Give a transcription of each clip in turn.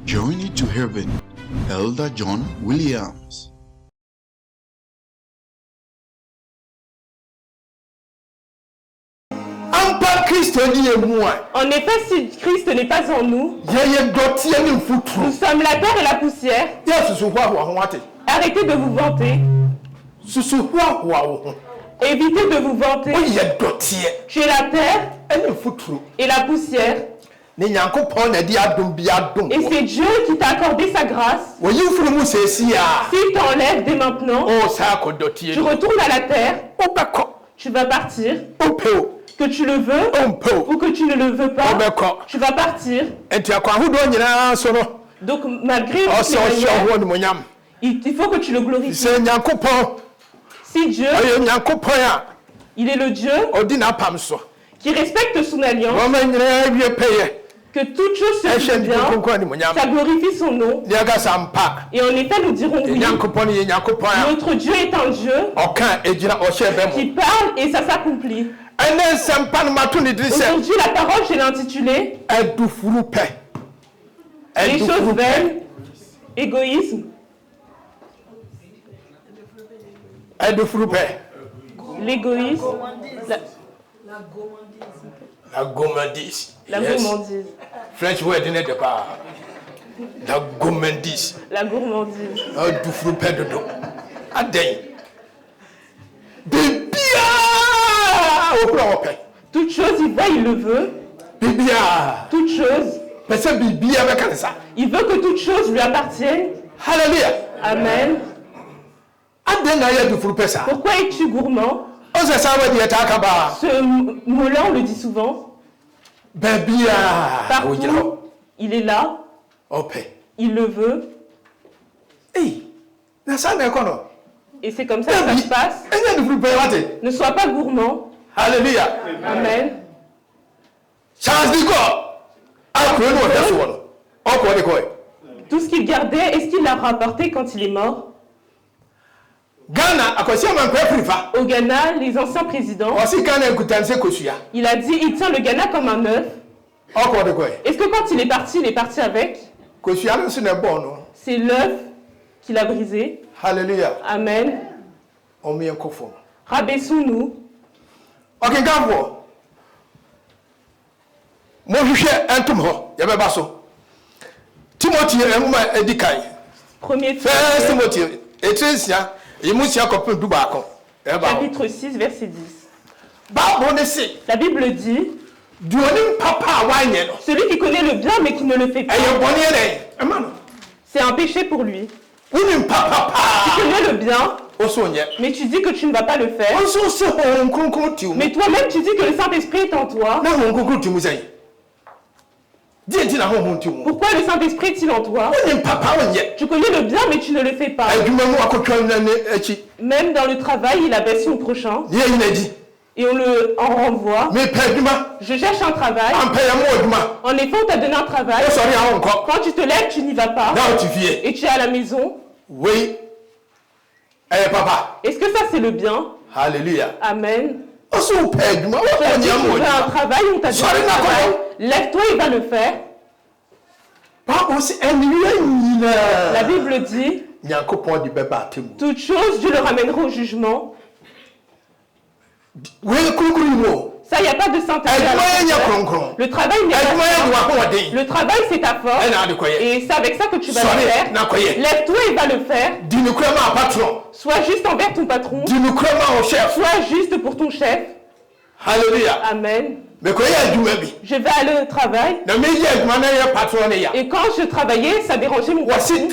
Journey to Heaven, Elder John Williams. En effet, si Christ n'est pas en nous, nous sommes la terre et la poussière. Arrêtez de vous vanter. Évitez de vous vanter. Tu es la terre et la poussière. Et c'est Dieu qui t'a accordé sa grâce. S'il t'enlève dès maintenant, tu retournes à la terre. Tu vas partir. Que tu le veux ou que tu ne le veux pas, tu vas partir. Donc malgré il faut que tu le glorifies. Si Dieu, il est le Dieu qui respecte son alliance, que toute chose se fait bien, ça glorifie son nom. Et en effet, nous dirons oui. Notre Dieu est un Dieu qui parle et ça s'accomplit. Aujourd'hui, la parole, je l'ai intitulée les choses vaines, égoïsme. L'égoïsme. La gourmandise. La gourmandise. French word n'est pas. La gourmandise. La gourmandise. Du fruit de dos. Adèle. Toute chose, il va, il le veut. Toute chose. Il veut que toute chose lui appartienne. Alléluia. Amen. Pourquoi es-tu gourmand? Ce mot-là, on le dit souvent. Partout, il est là. Il le veut. Et c'est comme ça que ça se passe. Ne sois pas gourmand. Alléluia. Amen. Tout ce qu'il gardait, est-ce qu'il l'a rapporté quand il est mort? Au Ghana, les anciens présidents, il a dit, il tient le Ghana comme un œuf. Est-ce que quand il est parti avec? C'est l'œuf qu'il a brisé. Alléluia. Amen. Rabaissons-nous. Premier Timothée, chapitre 6, verset 10. La Bible dit, celui qui connaît le bien mais qui ne le fait pas, c'est un péché pour lui. Tu connais le bien, mais tu dis que tu ne vas pas le faire. Mais toi-même, tu dis que le Saint-Esprit est en toi. Pourquoi le Saint-Esprit est-il en toi? Tu connais le bien, mais tu ne le fais pas. Même dans le travail, il abaisse son prochain. Et on le renvoie. Je cherche un travail. En effet, on t'a donné un travail. Quand tu te lèves, tu n'y vas pas. Et tu es à la maison. Oui. Est-ce que ça, c'est le bien? Alléluia. Amen. Tu as dit que tu veux un travail, on t'a donné un travail. Lève-toi, il va le faire. La Bible dit, toute chose, Dieu le ramènera au jugement. Ça, il n'y a pas de sainteté. Le travail n'est pas ça. Le travail, c'est ta force. Et c'est avec ça que tu vas le faire. Lève-toi et va le faire. Sois juste envers ton patron. Sois juste pour ton chef. Alléluia. Amen. Je vais aller au travail. Et quand je travaillais, ça dérangeait mon patron.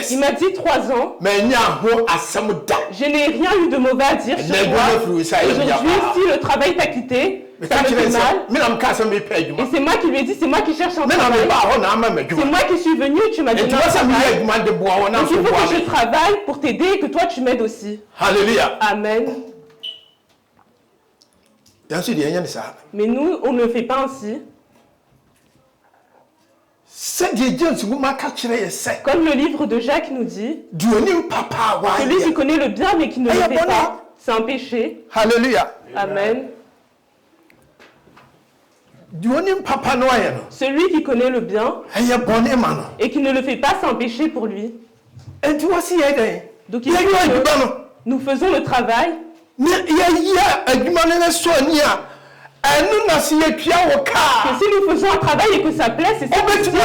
Il m'a dit 3 ans. Je n'ai rien eu de mauvais à dire sur moi. Aujourd'hui, si le travail t'a quitté, ça me fait mal. Et c'est moi qui lui ai dit, c'est moi qui cherche un travail. C'est moi qui suis venu et tu m'as donné un travail. Donc il faut que je travaille pour t'aider et que toi tu m'aides aussi. Alléluia. Amen. Mais nous, on ne le fait pas ainsi. Comme le livre de Jacques nous dit, celui qui connaît le bien mais qui ne le fait pas, c'est un péché. Alléluia. Amen. Celui qui connaît le bien et qui ne le fait pas sans péché pour lui. Donc nous faisons le travail. Que si nous faisons un travail et que ça plaît, c'est ça qui peut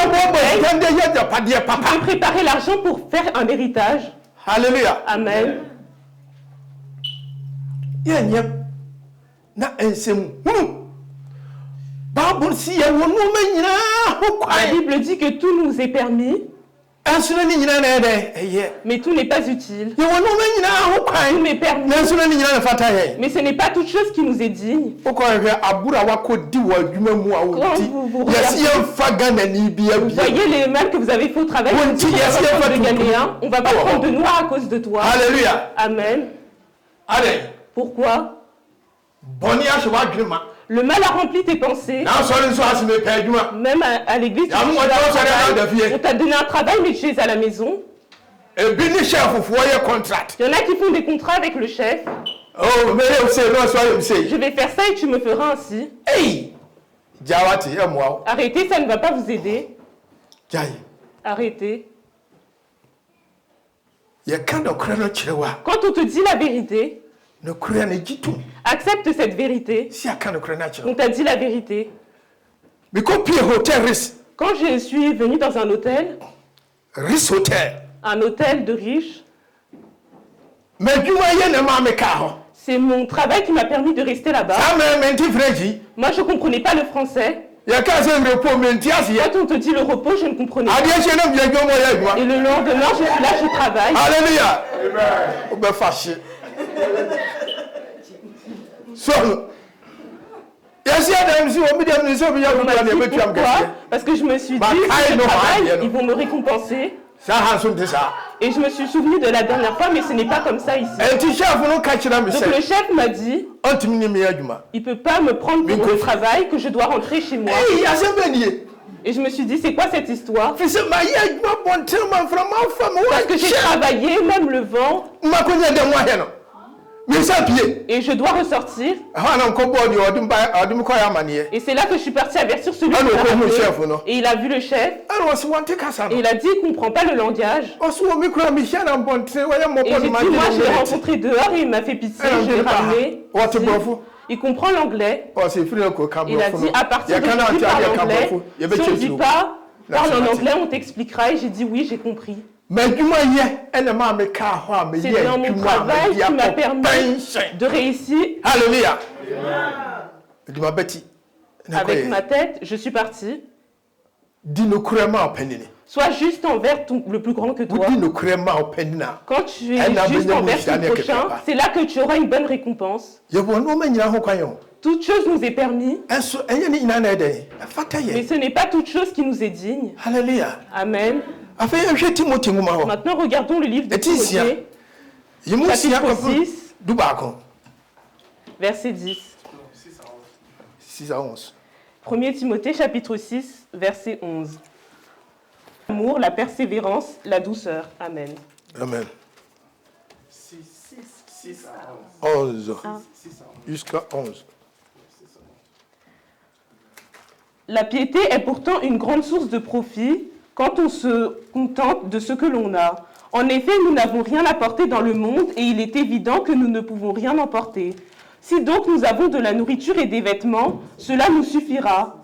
préparer l'argent pour faire un héritage. Alléluia. Amen. La Bible dit que tout nous est permis, mais tout n'est pas utile. Tout m'est permis, mais ce n'est pas toute chose qui nous est digne. Quand vous voyez les mal que vous avez fait au travail, de gagner un, on ne va pas prendre de noix à cause de toi. Alléluia. Amen. Allez. Pourquoi? Le mal a rempli tes pensées. Même à l'église, on t'a donné un travail, mais tu es à la maison. Il y en a qui font des contrats avec le chef. Je vais faire ça et tu me feras ainsi. Arrêtez, ça ne va pas vous aider. Arrêtez. Quand on te dit la vérité, accepte cette vérité. On t'a dit la vérité. Quand je suis venu dans un hôtel, un hôtel de riches, c'est mon travail qui m'a permis de rester là-bas. Moi, je ne comprenais pas le français. Quand on te dit le repos, je ne comprenais pas. Et le lendemain, je suis là, je travaille. Alléluia. Pourquoi? Parce que je me suis dit, si je travaille, ils vont me récompenser. Et je me suis souvenu de la dernière fois, mais ce n'est pas comme ça ici. Donc le chef m'a dit, il ne peut pas me prendre pour le travail, que je dois rentrer chez moi. Et je me suis dit, c'est quoi cette histoire? Parce que j'ai travaillé, même le vent. Et je dois ressortir. Et c'est là que je suis parti avertir celui qui m'a appelé. Et il a vu le chef. Et il a dit, il ne comprend pas le langage. Et j'ai dit, moi je l'ai rencontré dehors et il m'a fait pitié, je l'ai ramené. Il comprend l'anglais. Il a dit, à partir de aujourd'hui, parle anglais. Si on ne dit pas, parle en anglais, on t'expliquera. Et j'ai dit, oui, j'ai compris. C'est dans mon travail qui m'a permis de réussir. Alléluia. Avec ma tête, je suis parti. Sois juste envers le plus grand que toi. Quand tu es juste envers ton prochain, c'est là que tu auras une bonne récompense. Toute chose nous est permis, mais ce n'est pas toute chose qui nous est digne. Alléluia. Amen. Maintenant, regardons le livre de Timothée, chapitre 6, verset 10. 6 à 11. 1er Timothée, chapitre 6, verset 11. L'amour, la persévérance, la douceur. Amen. Amen. 6 à 11. Jusqu'à 11. La piété est pourtant une grande source de profit quand on se contente de ce que l'on a. En effet, nous n'avons rien apporté dans le monde et il est évident que nous ne pouvons rien emporter. Si donc nous avons de la nourriture et des vêtements, cela nous suffira.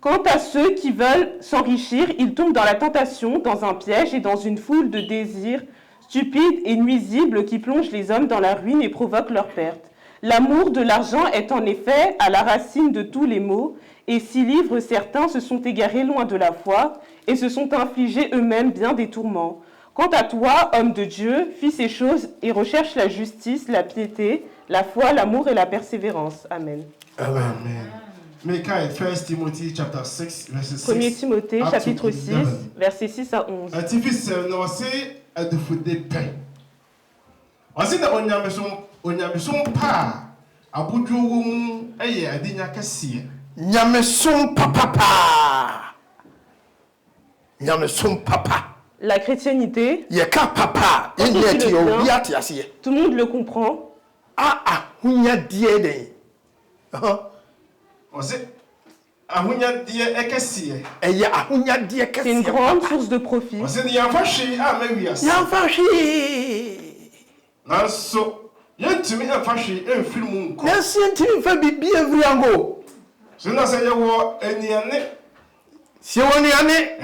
Quant à ceux qui veulent s'enrichir, ils tombent dans la tentation, dans un piège et dans une foule de désirs stupides et nuisibles qui plongent les hommes dans la ruine et provoquent leur perte. L'amour de l'argent est en effet à la racine de tous les maux, et s'y livrent certains se sont égarés loin de la foi et se sont infligés eux-mêmes bien des tourments. Quant à toi, homme de Dieu, fis ces choses et recherche la justice, la piété, la foi, l'amour et la persévérance. Amen. Amen. 1 Timothy chapter 6 verset 6. 1er Timothée chapitre 6 verset 6 à 11. La chrétienté, tout le monde le comprend. C'est une grande source de profit. Si on y en est,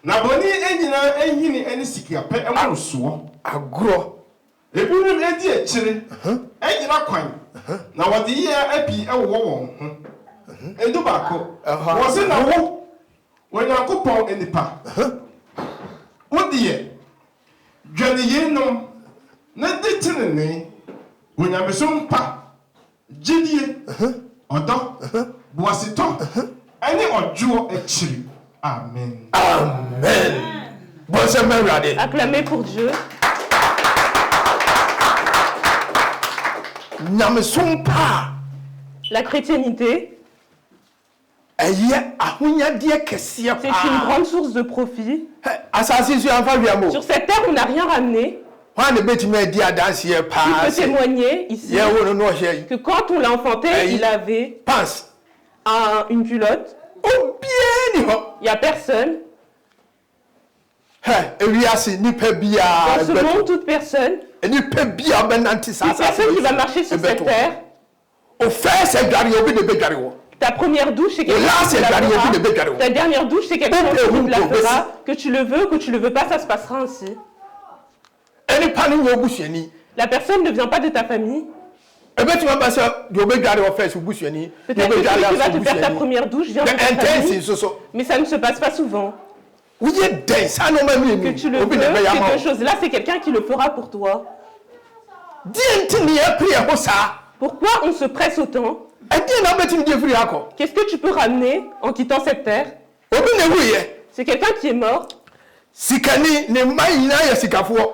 na boni enyina ehini eni sikiape enwoso agro ebunu edi echire enyina kwan na wode ye api ewo won ho edu bako wo se na wo wonyakopon enipa wodiye dwane ye no na detinene wonyamesom pa gidie odo boasito eni ojuo echiri. Amen. Amen. Bon semaine, regardez. Acclamez pour Dieu. Ne sont pas. La chrétienté, c'est une grande source de profit. Sur cette terre, on n'a rien ramené. Tu peux témoigner ici que quand on l'a enfanté, il avait une culotte. Il n'y a personne. Dans ce monde, toute personne. Toute personne qui va marcher sur cette terre. Ta première douche, c'est quelque chose qui la fera. Ta dernière douche, c'est quelque chose qui la fera. Que tu le veux, que tu le veux pas, ça se passera ainsi. La personne ne vient pas de ta famille. Peut-être que celui qui va te faire ta première douche vient de ta famille, mais ça ne se passe pas souvent. Que tu le veux, quelque chose là, c'est quelqu'un qui le fera pour toi. Pourquoi on se presse autant? Qu'est-ce que tu peux ramener en quittant cette terre? C'est quelqu'un qui est mort.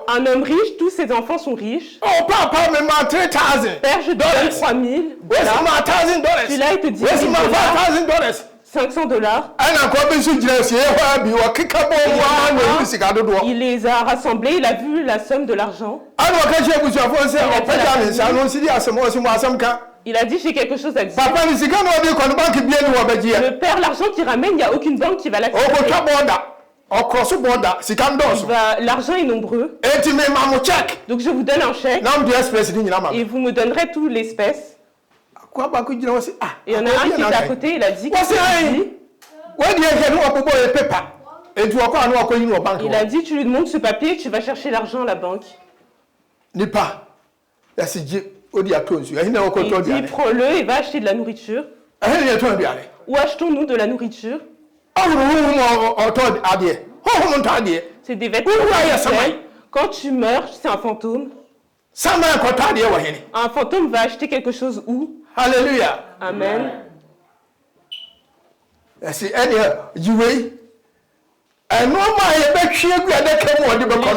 Un homme riche, tous ses enfants sont riches. Oh, papa, mais ma 3,000. Père, je te donne 3,000. Tu l'as, il te dit $500. Il les a rassemblés, il a vu la somme de l'argent. Il a dit, j'ai quelque chose à dire. Le père, l'argent qu'il ramène, il n'y a aucune banque qui va l'accepter. L'argent est nombreux. Donc je vous donne un chèque. Et vous me donnerez tout l'espèce. Et il y en a un qui était à côté, il a dit. Il a dit, tu lui montres ce papier, tu vas chercher l'argent à la banque. Il dit, prends-le et va acheter de la nourriture. Où achetons-nous de la nourriture? C'est des vêtements. Quand tu meurs, c'est un fantôme. Un fantôme va acheter quelque chose où? Alléluia. Amen. Les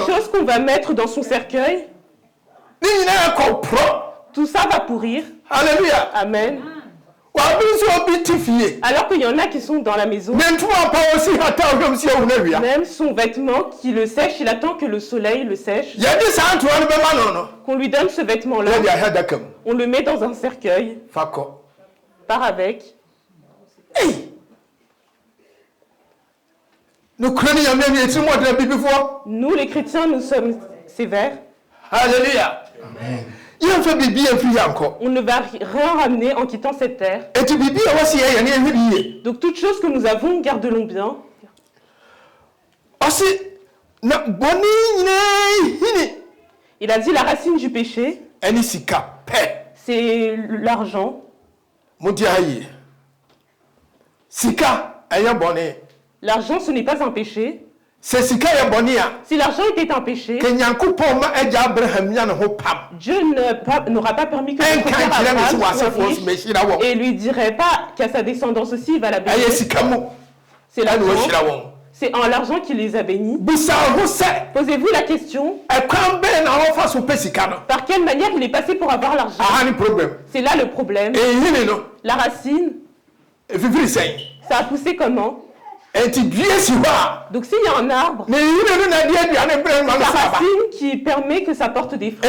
choses qu'on va mettre dans son cercueil, tout ça va pourrir. Alléluia. Amen. Alors qu'il y en a qui sont dans la maison. Même son vêtement qui le sèche, il attend que le soleil le sèche. Qu'on lui donne ce vêtement-là. On le met dans un cercueil. Part avec. Nous, les chrétiens, nous sommes sévères. Alléluia. Amen. On ne va rien ramener en quittant cette terre. Donc toutes choses que nous avons, garde-les bien. Il a dit la racine du péché, c'est l'argent. L'argent, ce n'est pas un péché. Si l'argent était un péché, Dieu n'aura pas permis que son père Abraham soit riche et lui dirait pas qu'à sa descendance aussi il va la bénir. C'est l'argent. C'est en l'argent qu'il les a bénis. Posez-vous la question. Par quelle manière il est passé pour avoir l'argent? C'est là le problème. La racine. Ça a poussé comment? Donc s'il y a un arbre, la racine qui permet que ça porte des fruits.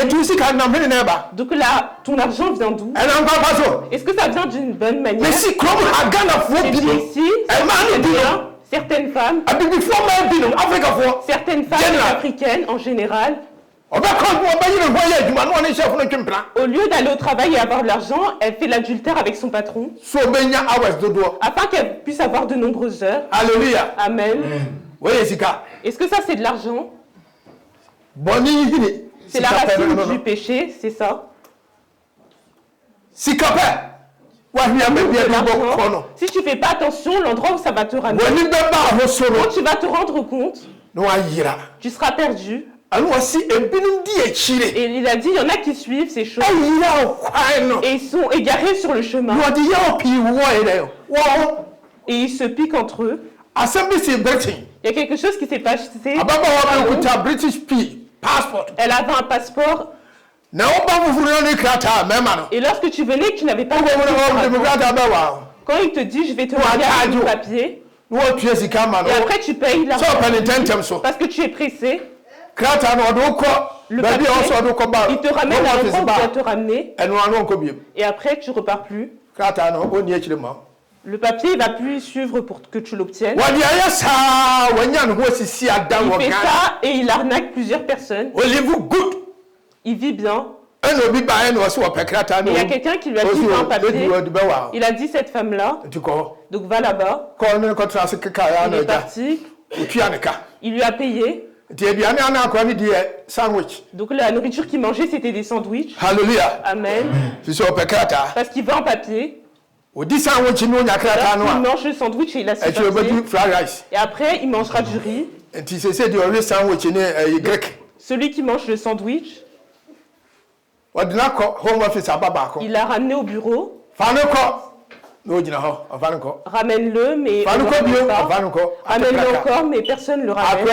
Donc là, ton argent vient d'où? Est-ce que ça vient d'une bonne manière? C'est ici, certaines femmes africaines en général, au lieu d'aller au travail et avoir de l'argent, elle fait l'adultère avec son patron afin qu'elle puisse avoir de nombreuses heures. Alléluia. Amen. Est-ce que ça c'est de l'argent? C'est la racine du péché, c'est ça. Si tu fais pas attention, l'endroit où ça va te ramener, quand tu vas te rendre compte, tu seras perdu. Et il a dit, il y en a qui suivent ces choses. Et ils sont égarés sur le chemin. Et ils se piquent entre eux. Il y a quelque chose qui s'est passé. Elle avait un passeport. Et lorsque tu venais, tu n'avais pas de passeport. Quand il te dit, je vais te marier avec du papier. Et après, tu payes l'argent. Parce que tu es pressé. Le papier, il te ramène à l'endroit où il doit te ramener. Et après, tu ne repars plus. Le papier ne va plus suivre pour que tu l'obtiennes. Il fait ça et il arnaque plusieurs personnes. Il vit bien. Et il y a quelqu'un qui lui a dit un papier. Il a dit cette femme-là. Donc va là-bas. Il est parti. Il lui a payé. Donc la nourriture qu'il mangeait, c'était des sandwichs. Alléluia. Amen. Parce qu'il veut un papier. Il mange le sandwich et il a ce papier. Et après, il mangera du riz. Celui qui mange le sandwich, il l'a ramené au bureau. Ramène-le, mais ramène-le encore, mais personne ne le ramène.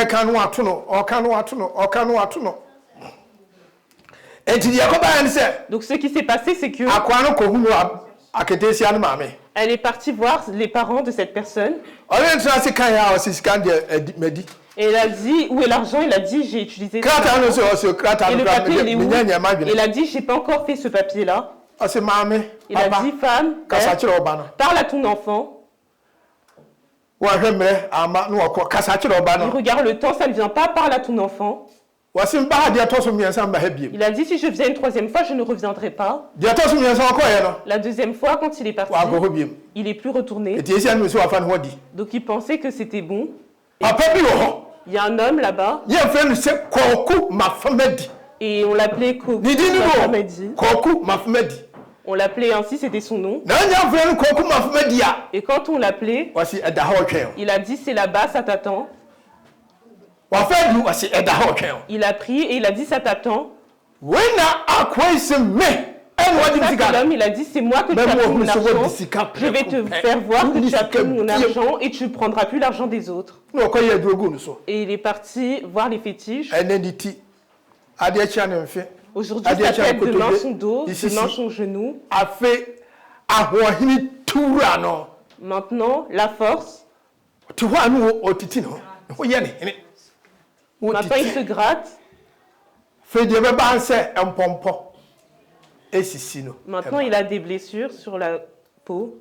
Donc ce qui s'est passé, c'est que elle est partie voir les parents de cette personne. Et elle a dit, où est l'argent? Il a dit, j'ai utilisé. Et le papier, il est où? Il a dit, j'ai pas encore fait ce papier-là. Il a dit, femme, parle à ton enfant. Il regarde le temps, ça ne vient pas, parle à ton enfant. Il a dit, si je faisais une troisième fois, je ne reviendrai pas. La deuxième fois, quand il est parti, il n'est plus retourné. Donc il pensait que c'était bon. Il y a un homme là-bas. Et on l'appelait Koku Mafmedi. On l'appelait ainsi, c'était son nom. Et quand on l'appelait, il a dit, c'est là-bas, ça t'attend. Il a pris et il a dit, ça t'attend. L'homme, il a dit, c'est moi que tu as pris mon argent. Je vais te faire voir que tu as pris mon argent et tu ne prendras plus l'argent des autres. Et il est parti voir les fétiches. Aujourd'hui, sa tête, demain son dos, demain son genou. Maintenant, la force. Maintenant, il se gratte. Maintenant, il a des blessures sur la peau.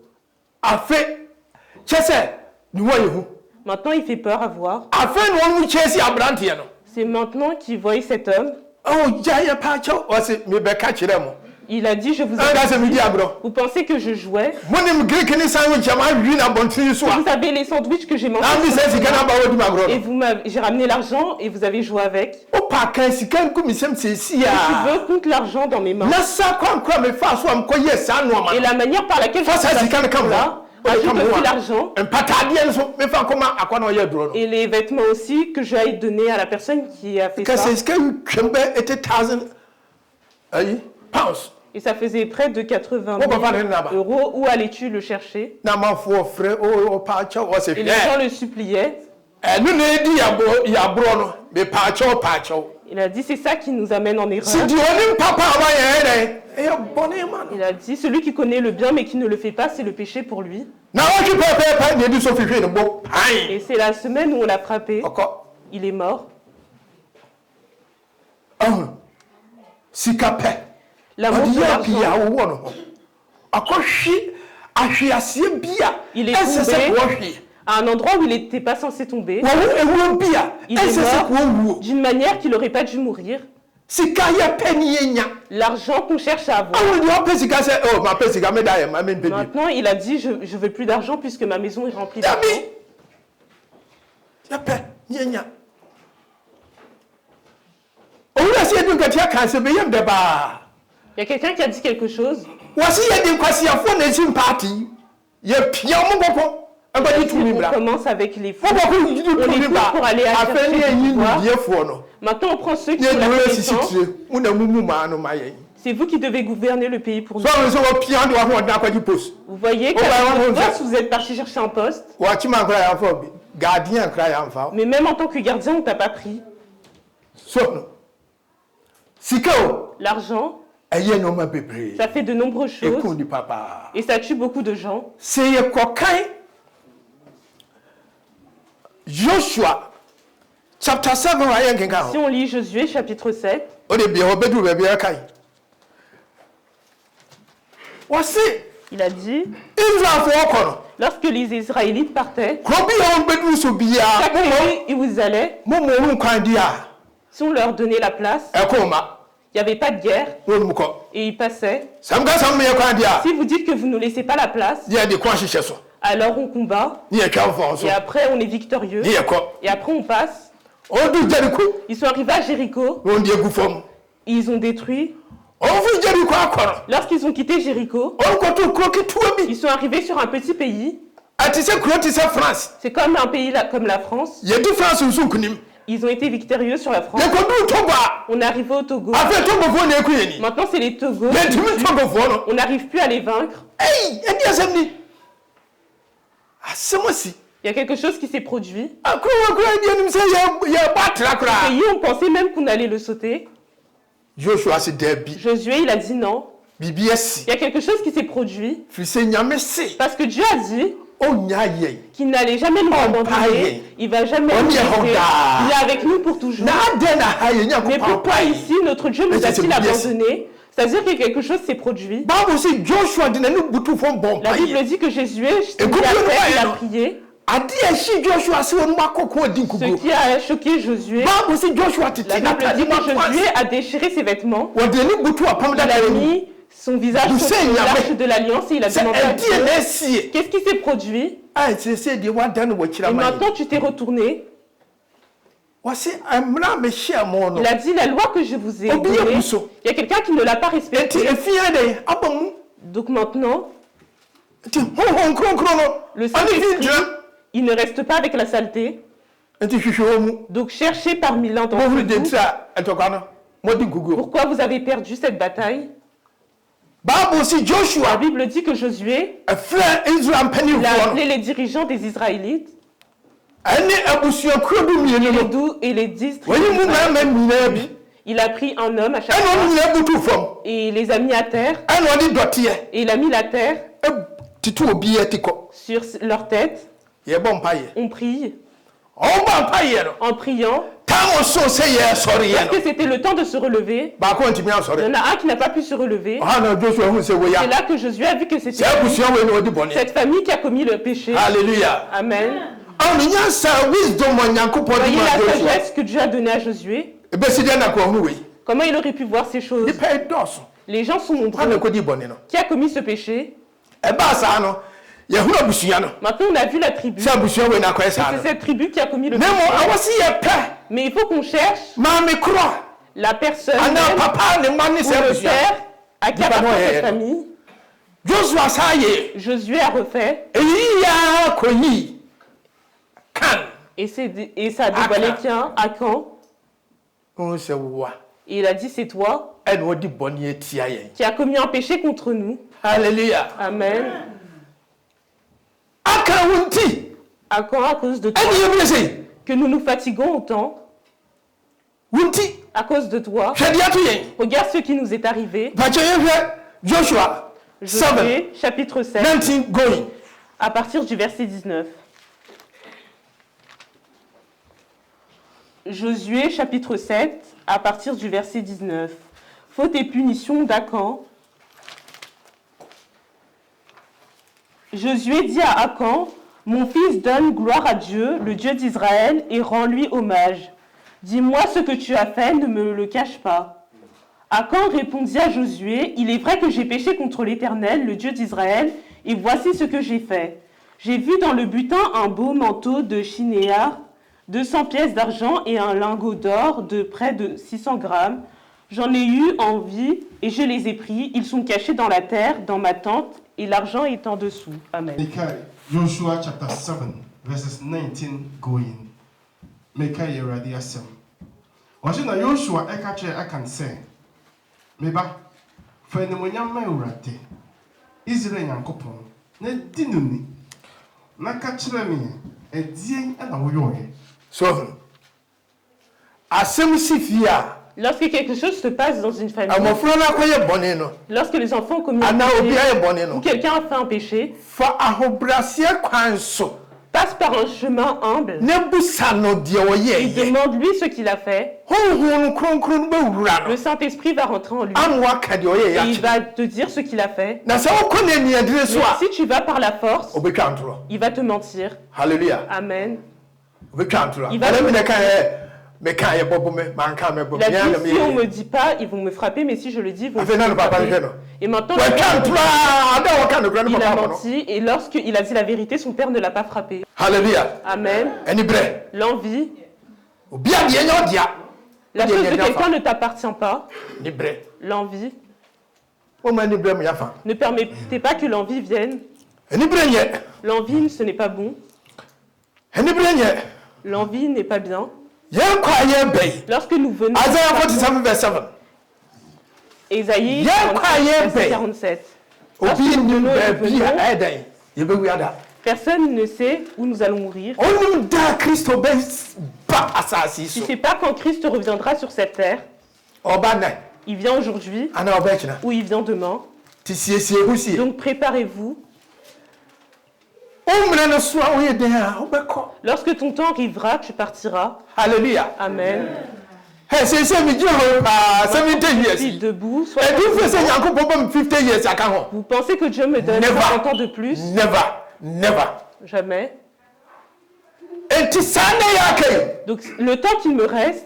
Maintenant, il fait peur à voir. C'est maintenant qu'il voit cet homme. Il a dit, je vous ai... Vous pensez que je jouais? Vous avez les sandwichs que j'ai mangés. Et j'ai ramené l'argent et vous avez joué avec. Je veux compte l'argent dans mes mains. Et la manière par laquelle je suis là, ajoute aussi l'argent. Et les vêtements aussi que j'aille donner à la personne qui a fait ça. Et ça faisait près de 80 000 €. Où allais-tu le chercher? Et les gens le suppliaient. Il a dit c'est ça qui nous amène en erreur. Il a dit celui qui connaît le bien mais qui ne le fait pas, c'est le péché pour lui. Et c'est la semaine où on l'a frappé. Il est mort. L'amour de l'argent. Il est tombé à un endroit où il n'était pas censé tomber. Il est mort d'une manière qu'il n'aurait pas dû mourir. L'argent qu'on cherche à avoir. Maintenant, il a dit, je ne veux plus d'argent puisque ma maison est remplie d'argent. Il y a quelqu'un qui a dit quelque chose. On commence avec les fous. On les pousse pour aller chercher du pouvoir. Maintenant, on prend ceux qui ont la connaissance. C'est vous qui devez gouverner le pays pour nous. Vous voyez que vous êtes parti chercher un poste. Mais même en tant que gardien, on ne t'a pas pris. L'argent, ça fait de nombreuses choses. Et ça tue beaucoup de gens. Joshua, chapter 7, si on lit Josué, chapitre 7, il a dit, lorsque les Israélites partaient, chaque pays où ils allaient, si on leur donnait la place, il n'y avait pas de guerre, et ils passaient. Si vous dites que vous ne nous laissez pas la place, alors on combat, et après on est victorieux, et après on passe. Ils sont arrivés à Jéricho, ils ont détruit. Lorsqu'ils ont quitté Jéricho, ils sont arrivés sur un petit pays. C'est comme un pays comme la France. Ils ont été victorieux sur la France. On est arrivé au Togo. Maintenant c'est les Togos. On n'arrive plus à les vaincre. Il y a quelque chose qui s'est produit. Ce pays, on pensait même qu'on allait le sauter. Josué, il a dit non. Il y a quelque chose qui s'est produit. Parce que Dieu a dit qu'il n'allait jamais nous abandonner. Il ne va jamais nous laisser. Il est avec nous pour toujours. Mais pourquoi ici, notre Dieu nous a-t-il abandonnés? C'est-à-dire que quelque chose s'est produit. La Bible dit que Jésus il a prié. Ce qui a choqué Josué, la Bible dit que Josué a déchiré ses vêtements. Il a mis son visage sur l'arche de l'alliance et il a demandé à Dieu, qu'est-ce qui s'est produit? Et maintenant tu t'es retourné. Il a dit la loi que je vous ai donnée, il y a quelqu'un qui ne l'a pas respectée. Donc maintenant, le Saint-Esprit, il ne reste pas avec la saleté. Donc cherchez parmi l'un d'entre vous. Pourquoi vous avez perdu cette bataille? La Bible dit que Josué a appelé les dirigeants des Israélites et les districts. Il a pris un homme à chaque fois et il les a mis à terre et il a mis la terre sur leur tête. On prie. En priant, parce que c'était le temps de se relever, il y en a un qui n'a pas pu se relever. C'est là que Josué a vu que c'était cette famille qui a commis le péché. Alléluia. Amen. Voyez la sagesse que Dieu a donnée à Josué. Comment il aurait pu voir ces choses? Les gens sont nombreux. Qui a commis ce péché? Maintenant on a vu la tribu. C'est cette tribu qui a commis le péché. Mais il faut qu'on cherche la personne ou le père à qui appartient cette famille. Josué a refait. Et ça a dévoilé qu'un Akan. Et il a dit c'est toi qui a commis un péché contre nous. Alléluia. Amen. Akan à cause de toi. que nous nous fatiguons autant à cause de toi. Regarde ce qui nous est arrivé. Joshua, Josué, chapitre 7, 19 going. à partir du verset 19. Josué, chapitre 7, à partir du verset 19. Faute et punition d'Akan. Josué dit à Akan, « Mon fils donne gloire à Dieu, le Dieu d'Israël, et rends-lui hommage. Dis-moi ce que tu as fait, ne me le cache pas. » Akan répondit à Josué, « Il est vrai que j'ai péché contre l'Éternel, le Dieu d'Israël, et voici ce que j'ai fait. J'ai vu dans le butin un beau manteau de chinéar, 200 pièces d'argent et un lingot d'or de près de 600 grammes. J'en ai eu envie et je les ai pris. Ils sont cachés dans la terre, dans ma tente, et l'argent est en dessous. » Amen. Joshua chapter 7, verses 19 going. Meka yeradi asem. Wajin na Joshua eka che akan say. Meba, fa ni monyam ma urate. Israel yankopon. Na dinuni. Na ka kire me edien na wo yoye. So, asem sifia. Lorsque quelque chose se passe dans une famille, lorsque les enfants commettent un péché, ou quelqu'un a fait un péché, passe par un chemin humble et demande-lui ce qu'il a fait. Le Saint-Esprit va rentrer en lui et il va te dire ce qu'il a fait. Mais si tu vas par la force, il va te mentir. Alléluia. Amen. Il va il a dit, si on ne me dit pas, ils vont me frapper, mais si je le dis, ils vont me frapper. Et maintenant, il a menti, et lorsqu'il a dit la vérité, son père ne l'a pas frappé. Alléluia. Amen. L'envie. La chose de quelqu'un ne t'appartient pas. L'envie. Ne permettez pas que l'envie vienne. L'envie, ce n'est pas bon. L'envie n'est pas bien. Lorsque nous venons Ésaïe 47, personne ne sait où nous allons mourir. Tu ne sais pas quand Christ reviendra sur cette terre. Il vient aujourd'hui ou il vient demain. Donc préparez-vous. Lorsque ton temps arrivera, tu partiras. Alléluia. Amen. Debout, vous pensez que Dieu me donne 50 ans de plus? Jamais. Donc le temps qu'il me reste,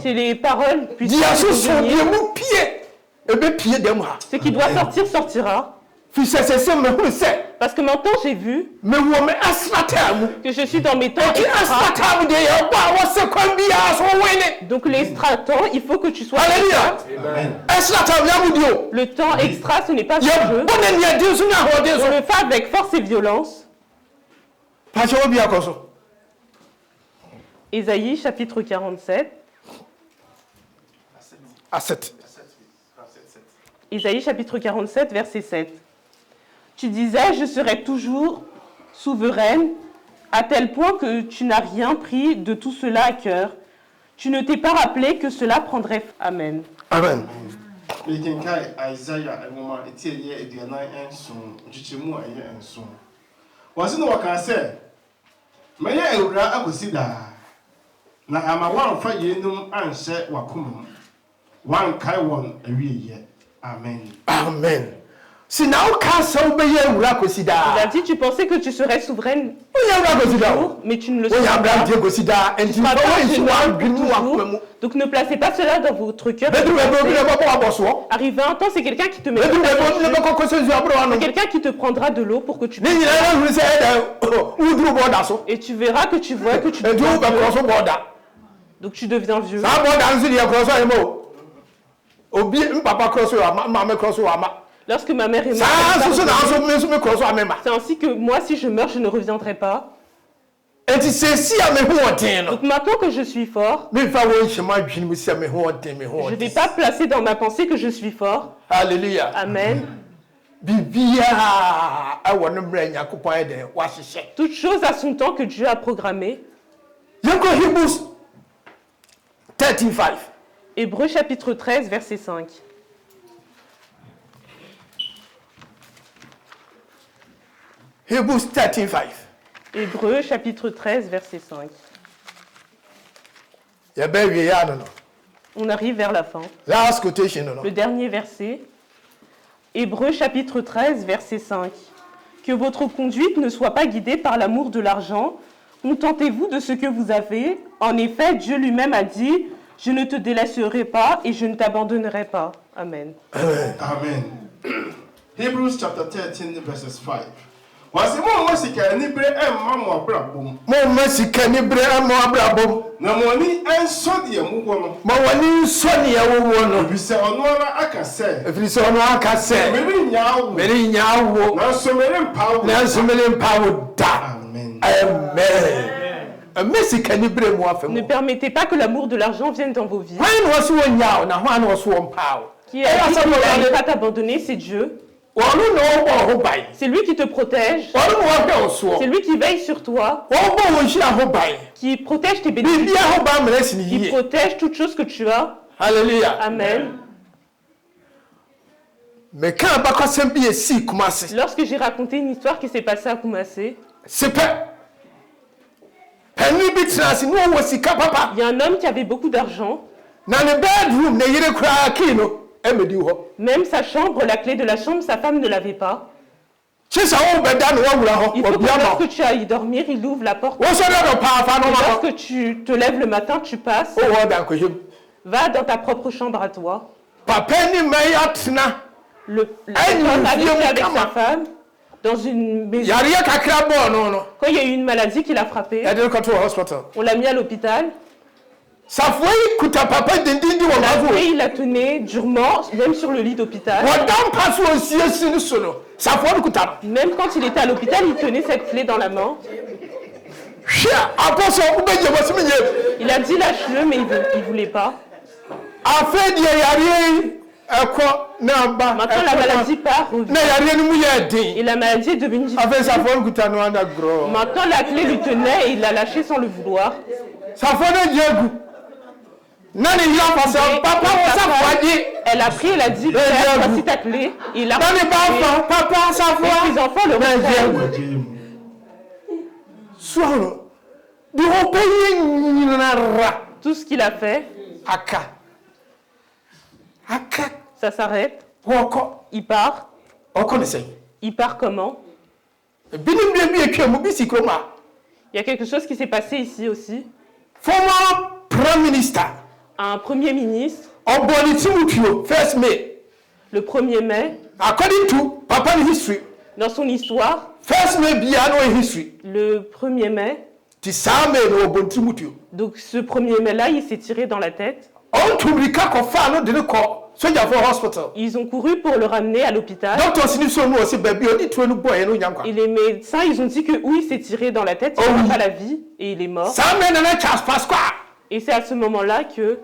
c'est les paroles puissantes. Ce qui doit sortir, sortira. Parce que maintenant j'ai vu que je suis dans mes temps extra. Donc les extra-temps, il faut que tu sois extra. Le temps extra, ce n'est pas un jeu. On le fait avec force et violence. Ésaïe chapitre 47. Ésaïe chapitre 47, verset 7. Tu disais, je serai toujours souveraine, à tel point que tu n'as rien pris de tout cela à cœur. Tu ne t'es pas rappelé que cela prendrait... Amen. Amen. Amen. Amen. Il a dit, tu pensais que tu serais souveraine, mais tu ne le seras pas. Donc ne placez pas cela dans votre cœur. Arrivé un temps, c'est quelqu'un qui te met. C'est quelqu'un qui te prendra de l'eau pour que tu puisses. Et tu verras que tu vois que tu deviens vieux. Donc tu deviens vieux. Lorsque ma mère est morte, c'est ainsi que moi, si je meurs, je ne reviendrai pas. Donc maintenant que je suis fort, je ne vais pas placer dans ma pensée que je suis fort. Alléluia. Amen. Toute chose à son temps que Dieu a programmé. Hebrews 13:5. Hébreux chapitre 13, verset 5. Hebrews 13:5. Hébreux chapitre 13, verset 5. On arrive vers la fin. Last quotation. Le dernier verset. Hébreux chapitre 13, verset 5. Que votre conduite ne soit pas guidée par l'amour de l'argent. Contentez-vous de ce que vous avez. En effet, Dieu lui-même a dit, je ne te délaisserai pas et je ne t'abandonnerai pas. Amen. Amen. Hebrews chapter 13, verses 5. Wasi mo sika ni bre emma mo abrabom. Mo sika ni bre emma abrabom. Na mo ni enso de mu wo no. Ma wani nso ne ya wo no. Bi se ono ara aka se. Efiri se ono aka se. Meri nya wo. Na so meri mpa wo. Da. Amen. Amen. Ne permettez pas que l'amour de l'argent vienne dans vos vies. Qui a dit qu'il n'allait pas t'abandonner, c'est Dieu. C'est lui qui te protège. C'est lui qui veille sur toi. Qui protège tes bénédictions. Qui protège toutes choses que tu as. Alléluia. Amen. Lorsque j'ai raconté une histoire qui s'est passée à Koumassé, il y a un homme qui avait beaucoup d'argent. Même sa chambre, la clé de la chambre, sa femme ne l'avait pas. Il faut que lorsque tu ailles dormir, il ouvre la porte. Et lorsque tu te lèves le matin, tu passes. Va dans ta propre chambre à toi. L'homme avait avec sa femme dans une maison. Quand il y a eu une maladie qui l'a frappé, on l'a mis à l'hôpital. Il la tenait durement, même sur le lit d'hôpital. Même quand il était à l'hôpital, il tenait cette clé dans la main. Il a dit lâche-le, mais il ne voulait pas. Maintenant la maladie part, revient. Et la maladie est devenue difficile. Maintenant la clé lui tenait et il l'a lâché sans le vouloir. Elle a pris, elle a dit, voici ta clé. Il a pris. Et ses enfants le reprennent. Tout ce qu'il a fait, ça s'arrête. Il part. Il part comment? Il y a quelque chose qui s'est passé ici aussi. Former Prime Minister. Un premier ministre. Le 1er mai. According to Papa history. Dans son histoire. Le 1er mai. Donc ce 1er mai-là, il s'est tiré dans la tête. Ils ont couru pour le ramener à l'hôpital. Et les médecins, ils ont dit que oui, il s'est tiré dans la tête, il n'a pas la vie et il est mort. Et c'est à ce moment-là que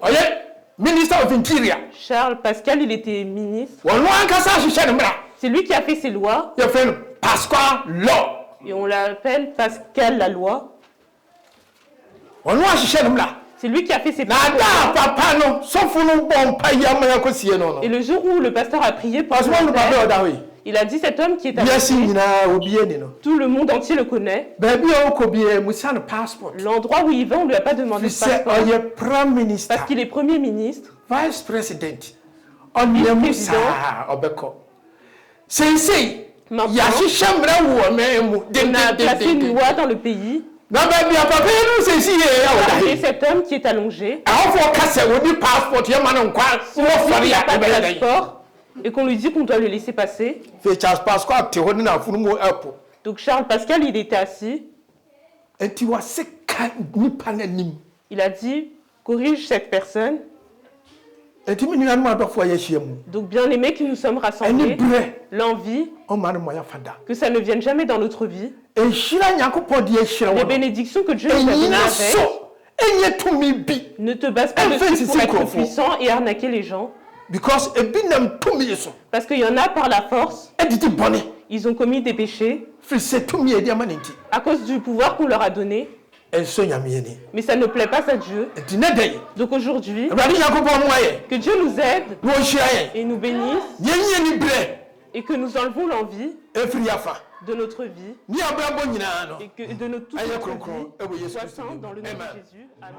Charles Pascal, il était ministre. C'est lui qui a fait ces lois. Et on l'appelle Pascal la loi. C'est lui qui a fait ses lois. Et le jour où le pasteur a prié pour il a dit cet homme qui est à tout le monde entier le connaît. L'endroit où il va, on ne lui a pas demandé de passeport. Parce qu'il est premier ministre. Vice-président. Maintenant, on a placé une loi dans le pays. Et cet homme qui est allongé, il n'a pas de passeport et qu'on lui dit qu'on doit le laisser passer. Donc Charles Pascal, il était assis. Il a dit, corrige cette personne. Donc bien aimé que nous sommes rassemblés, l'envie, que ça ne vienne jamais dans notre vie. Les bénédictions que Dieu nous a données avec, ne te base pas dessus pour être puissant et arnaquer les gens. Parce qu'il y en a par la force. Ils ont commis des péchés. À cause du pouvoir qu'on leur a donné. Mais ça ne plaît pas à Dieu. Donc aujourd'hui, que Dieu nous aide et nous bénisse et que nous enlevons l'envie de notre vie et que de notre toute notre vie soit sainte dans le nom de Jésus. Amen.